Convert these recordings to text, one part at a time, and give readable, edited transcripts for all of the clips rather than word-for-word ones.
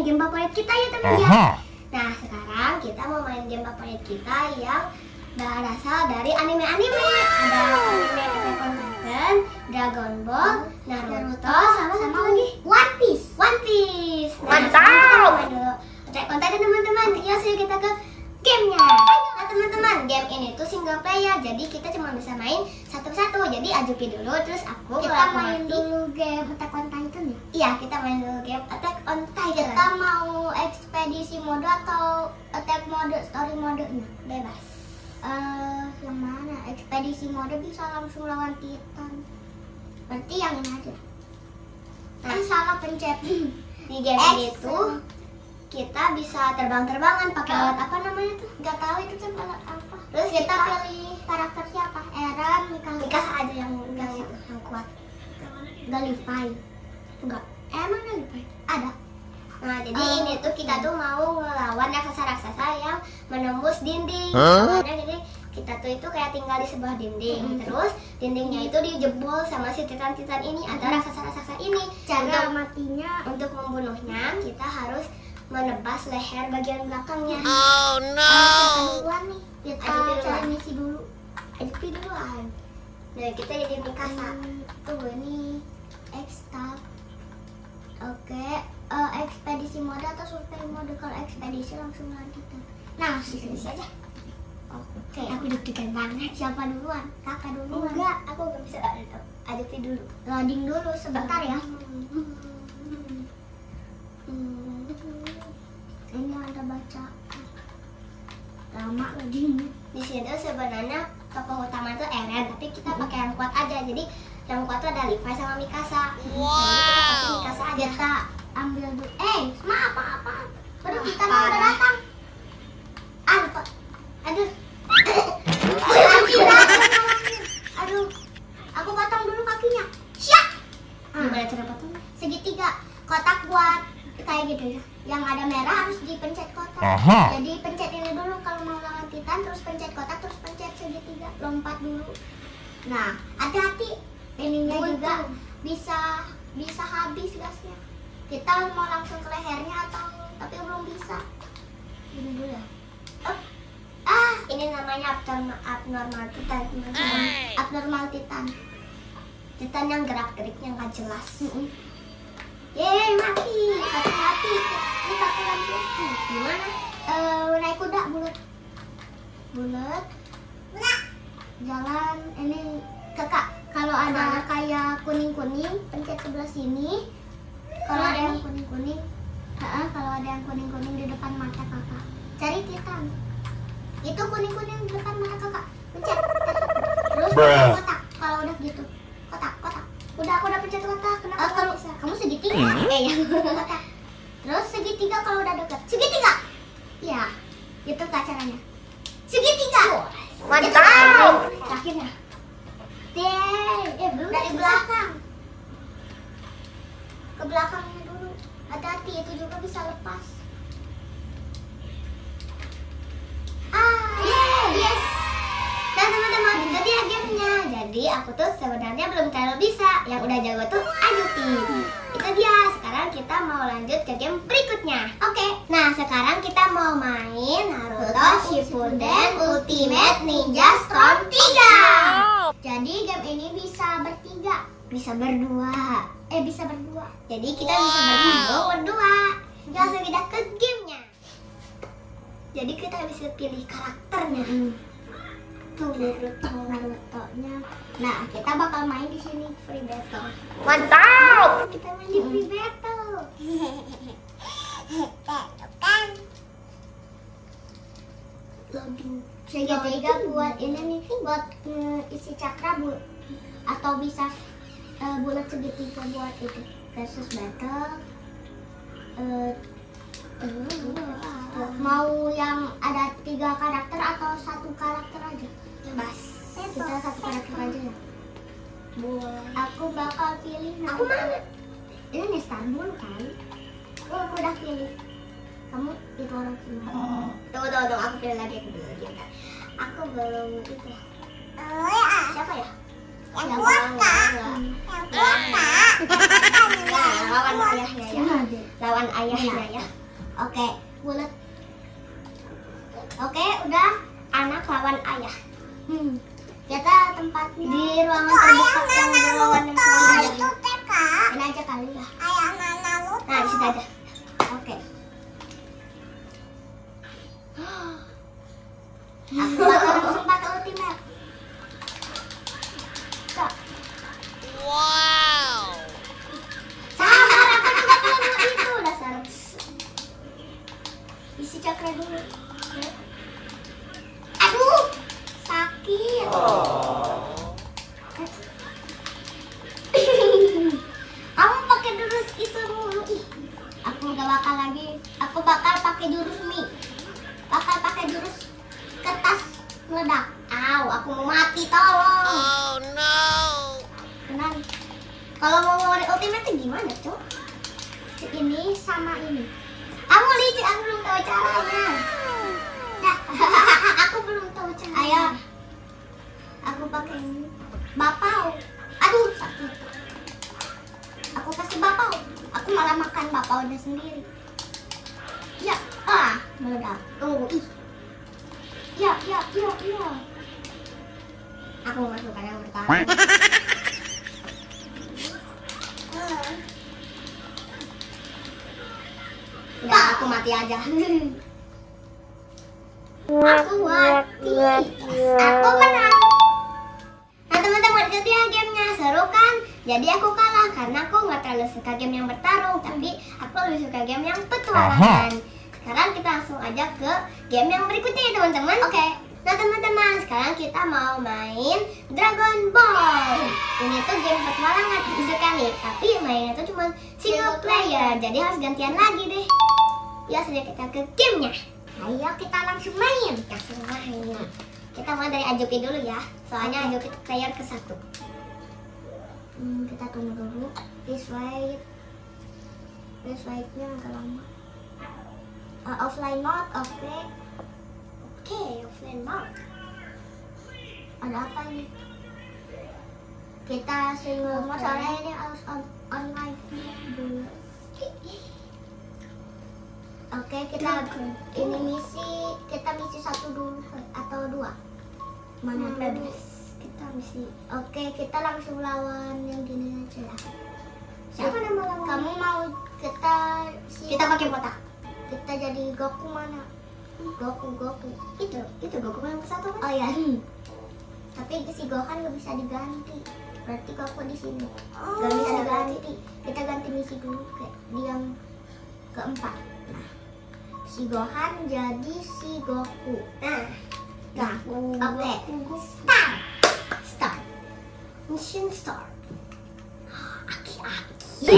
game favorit kita ya teman-teman. Nah sekarang kita mau main game favorit kita yang berasal dari anime-anime. Ada anime Attack on Titan, Dragon Ball, Naruto, sama satu lagi One Piece. Mantap. Attack on Titan teman-teman. Yuk kita ke gamenya. Nah teman-teman, game ini tuh single player, jadi kita cuma bisa main satu-satu. Jadi Ajupi dulu, terus kita main dulu game Attack on Titan ya? Iya, kita main dulu game Attack on Titan. Kita mau ekspedisi mode atau attack mode, story mode? Bebas. Yang mana? Ekspedisi mode bisa langsung lawan Titan. Berarti yang ini aja. Nah, salah pencet. Di game ini tuh kita bisa terbang-terbangan pakai alat apa namanya tuh? Gak tahu itu tuh alat apa. Terus kita pilih karakter siapa? Eren, Mikasa aja yang itu, yang kuat. Galify. Enggak. Emang Galify? Ada. Nah, jadi ini tuh kita tuh mau ngelawan raksasa-raksasa yang menembus dinding. Jadi kita tuh itu kayak tinggal di sebuah dinding. Terus dindingnya itu dijebol sama si titan-titan ini atau raksasa-raksasa ini. Cara matinya, untuk membunuhnya kita harus menebas leher bagian belakangnya. Oh no. Duluan nih. Kita cari misi dulu. Ajupi duluan. Nah, kita jadi Mikasa. Tuh ini X-Tab. Oke, ekspedisi mode atau survei mode? Kalau ekspedisi langsung lanjut. Nah, sisi aja. Oke, aku deg-degan banget. Siapa duluan? Kakak duluan. Enggak, aku gak bisa. Ajupi dulu. Loading dulu sebentar ya. Ini ada baca lama lagi. Di sini sebenarnya tokoh utama itu Eren, tapi kita pakai yang kuat aja. Jadi yang kuat itu ada Levi sama Mikasa. Jadi kita pakai Mikasa aja. Kita ambil dulu. Maaf. Baru kita mau udah datang. Aduh. Aduh. Aku potong dulu kakinya. Siap. Gimana cara potongnya? Segitiga. Kotak buat kayak gitu ya. Yang ada merah harus dipencet kotak. Jadi pencet ini dulu kalau mau lawan Titan, terus pencet kotak, terus pencet segitiga, lompat dulu. Nah, hati-hati. Ininya juga bisa habis gasnya. Kita mau langsung ke lehernya atau tapi belum bisa. Ini dulu ya. Ini namanya abnormal Titan. Abnormal Titan. Titan yang gerak-geriknya nggak jelas. Yeay, mati. Hati-hati. Ini pakai lampu. Gimana? Naik kuda bulat. Jalan. Ini kakak. Kalau ada kayak kuning-kuning, pencet sebelah sini. Kalau ada yang kuning-kuning, kalau ada yang kuning-kuning di depan mata kakak, cari Titan. Itu kuning-kuning di depan mata kakak, pencet. Terus pencet kotak. Kalau udah gitu, kotak. Udah aku udah pencet kotak. Kenapa kamu bisa? Kamu segitiga? Ya. Kotak. Terus segitiga kalau udah deket. Segitiga. Ya, itu kak caranya. Segitiga. Mantap. Akhirnya. Belum dari belakang. Ke belakangnya dulu. Hati-hati, itu juga bisa lepas. Yes. Nah teman-teman, itu dia gamenya. Jadi aku tuh sebenarnya belum terlalu bisa. Yang udah jago tuh Ajupi. Itu dia. Sekarang kita mau lanjut ke game berikutnya. Oke. Nah sekarang kita mau main Naruto Shippuden Ultimate Ninja Storm 3. Jadi game ini bisa bertiga, bisa berdua. Jadi kita bisa berdua. Langsung kita ke gamenya. Jadi kita bisa pilih karakternya. Tuh Naruto-nya. Nah, kita bakal main di sini free battle. Mantap. Kita main di free battle. Loading. Segitiga buat ini nih, buat isi cakra atau bisa bulat segitiga buat itu versus battle. Mau yang ada 3 karakter atau 1 karakter aja? Bebas. Kita 1 karakter aja ya. Aku bakal pilih. Aku mana? Ini nih start dulu kan. Aku udah pilih. Kamu itu orang sini. Tunggu, aku pilih lagi. Aku belum itu. Siapa ya? Yang kuota. Lawan ayahnya ya. Oke, bulat. Oke, udah anak lawan ayah. Kita tempatnya di ruangan terbuka yang ruangan yang ayah. Ini aja kali ya. Ayah mana lu? Nah, di situ aja. Oke. Aku bakal langsung pakai ultimate. Stop. Wow. Sama, aku juga perlu itu dasar. Isi cakra dulu. Aduh, sakit. Kamu pakai jurus itu mulu. Ih, aku nggak bakal lagi. Aku bakal pakai jurus mie. Bakal pakai jurus kertas meledak. Aw, aku mau mati, tolong. Oh no. Tenang. Kalau mau ngeluarin ultimate itu gimana, Cok? Ini sama ini. Kamu licik, aku belum tahu caranya. Nah, aku belum tahu caranya. Ayo. Aku pakai ini. Bapau. Aduh, sakit. Aku kasih bapau. Aku malah makan bapaunya sendiri. Ya, meledak. Tunggu, ih. Ya. Aku masukkan yang pertama. Udah, aku mati aja. Aku mati. Aku menang. Nah teman-teman, itu ya gamenya. Seru kan? Jadi aku kalah karena aku nggak terlalu suka game yang bertarung, tapi aku lebih suka game yang petualangan. Sekarang kita langsung aja ke game yang berikutnya ya teman-teman. Oke. Nah teman-teman, sekarang kita mau main Dragon Ball. Ini tuh game petualangan kan nih, tapi mainnya tuh cuma single player, jadi harus gantian lagi deh. Ya sudah, kita ke gamenya. Ayo kita langsung main. Kita mulai dari Ajopi dulu ya, soalnya Ajopi itu player ke-1. Kita tunggu dulu. Please wait. Please wait-nya agak lama. Offline mode, oke. Oke, offline mode. Ada apa nih? Kita single mode, soalnya ini harus online dulu. Oke, kita ini misi 1 dulu atau 2? Mana tadi? Kita misi. Oke, kita langsung lawan yang gini aja ya. Siapa nama lawan? Kamu mau kita pakai botak. Kita jadi Goku mana? Goku. Itu Goku yang ke-1 kan? Oh iya. Tapi si Gohan nggak bisa diganti. Berarti Goku di sini. Nggak bisa diganti. Kita ganti misi dulu ke yang ke-4. Nah, si Gohan jadi si Goku. Nah, oke. Start. Mission start. Aki-aki.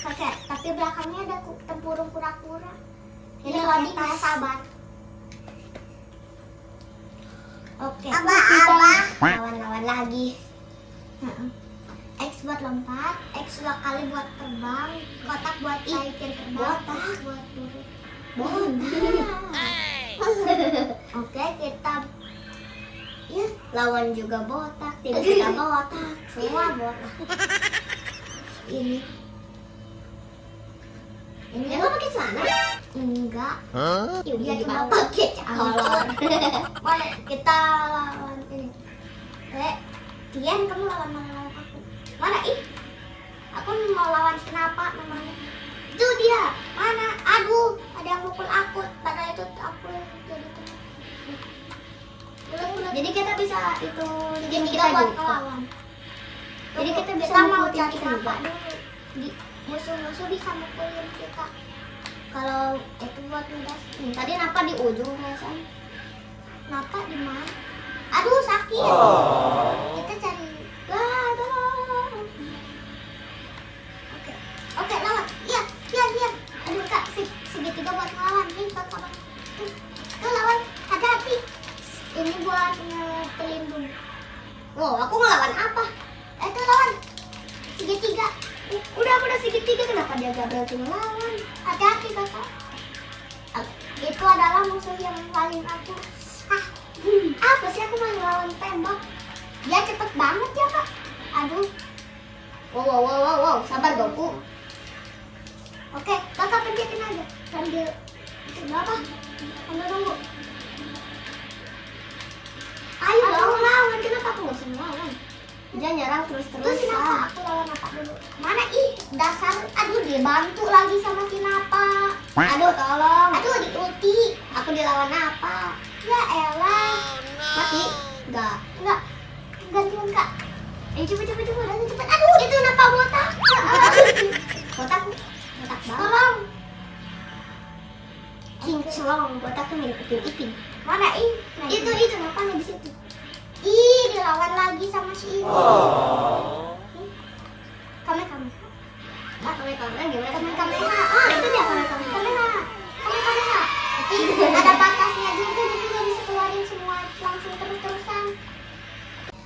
Oke, tapi belakangnya ada tempurung kura-kura. Ini loading ya, sabar. Oke, kita lawan lagi. X buat lompat, X 2 kali buat terbang, kotak buat naikin terbang, X buat turun. Oke, kita lawan juga botak, tidak kita botak, semua botak. Ini nggak pakai celana? Enggak. Dia cuma pakai color. Mana kita lawan ini? Tian, kamu lawan aku. Mana aku mau lawan kenapa namanya? Itu dia. Mana? Aduh, ada yang mukul aku. Padahal itu aku yang jadi teman. Jadi kita bisa itu game kita buat lawan. Jadi kita bisa mau cari kenapa dulu. Musuh-musuh bisa mukulin kita. Kalau itu buat mudah. Tadi napa di ujung rasanya? Napa di mana? Aduh, sakit. Kita cari. Oke, lawan. Iya. Aduh kak, segitiga buat ngelawan. Nih, kak, kawan. Tuh lawan, hati-hati. Ini buat pelindung. Wow, aku ngelawan apa? Itu lawan segitiga. Udah segitiga, kenapa dia gak berarti ngelawan? Hati-hati kakak. Itu adalah musuh yang paling aku. Apa sih, aku mau ngelawan tembak. Dia cepet banget ya kak. Aduh. Wow, sabar Goku. Oke, kakak pencetin aja. Sambil berapa? Tunggu. Ayo dong lawan, kenapa aku nggak bisa lawan? Jangan nyerang terus-terusan. Terus kenapa aku lawan apa dulu? Mana dasar, aduh dibantu lagi sama si Napa. Aduh tolong. Aduh diulti. Aku dilawan apa? Ya elah. Mati? Enggak. Gantian Kak. Cepet, udah cepet. Aduh itu Napa botak. Botak banget. Tolong. Kinclong, botaknya mirip Ipin. Mana itu Napa di situ. Ih, dilawan lagi sama si ini. Kamera. Gimana kamera? Oh, itu dia kamera. Tapi ada batasnya juga, jadi nggak bisa keluarin semua langsung terus-terusan.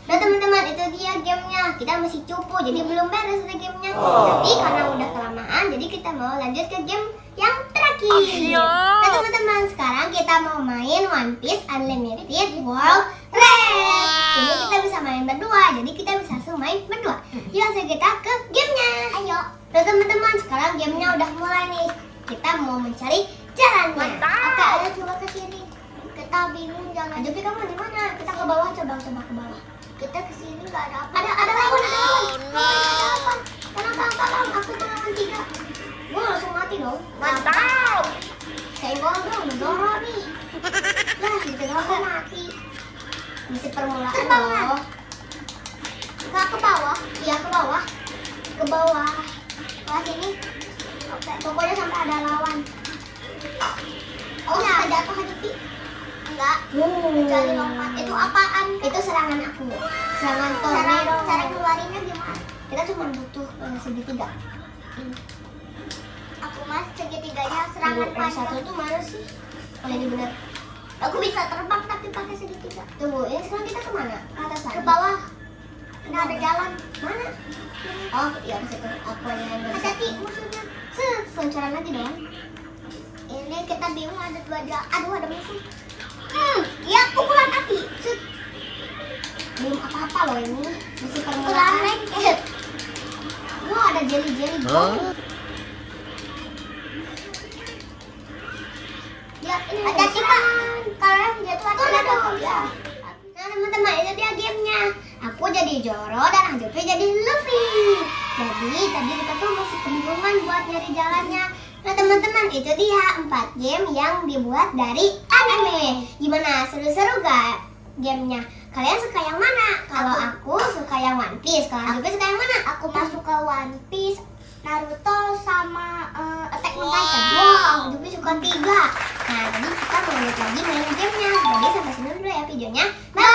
Nah teman-teman, itu dia gamenya. Kita masih cupu, jadi belum beres udah gamenya. Tapi karena udah kelamaan, jadi kita mau lanjut ke game yang terakhir. Nah teman-teman, sekarang kita mau main One Piece Unlimited World Red. Jadi kita bisa main berdua, jadi kita bisa langsung main berdua. Yuk langsung kita ke gamenya. Ayo. Nah teman-teman, sekarang gamenya udah mulai nih. Kita mau mencari jalannya. Oke, ayo coba ke sini. Kita bingung jalan. Jadi kamu di mana? Kita ke bawah, coba ke bawah. Kita ke sini nggak ada apa. Ada lawan. Tolong, aku lawan 3. Gue langsung mati dong. Mantap. Senggol dong, Zoro nih. Lah, gitu doang mati. Misi permulaan loh. Nggak ke bawah? Iya ke bawah. Ke sini. Oke, pokoknya sampai ada lawan. Oh, ya ada apa Hajupi? Enggak. Kecuali lompat. Itu apaan? Itu serangan aku. Serangan tornado. Cara keluarinnya gimana? Kita cuma butuh segitiga. Aku mas segitiganya serangan panjang. Satu itu mana sih? Oh ini benar. Aku bisa terbang tapi pakai segitiga. Tunggu, ini sekarang kita kemana? Ke atas lagi. Ke bawah. Nggak ada jalan. Mana? Oh iya bisa ke aku yang hati musuhnya. Seluncuran lagi dong. Ini kita bingung ada 2 jalan. Aduh ada musuh. Ya pukulan api. Belum apa-apa loh ini. Masih permulaan. Lengket. Wah ada jelly Ya, ini ada cikan. Kalau jatuh ada ya. Nah teman-teman, itu dia gamenya. Aku jadi Zoro dan Hajupi jadi Luffy. Jadi tadi kita tuh masih kebingungan buat nyari jalannya. Nah teman-teman, itu dia 4 game yang dibuat dari anime. Gimana, seru-seru gak gamenya? Kalian suka yang mana? Kalau aku suka yang One Piece. Kalau Hajupi suka yang mana? Aku suka One Piece, Naruto sama Attack on Titan. Wow, Hajupi suka 3. Nah, jadi kita mau lanjut lagi main gamenya. Jadi sampai sini dulu ya videonya. Bye!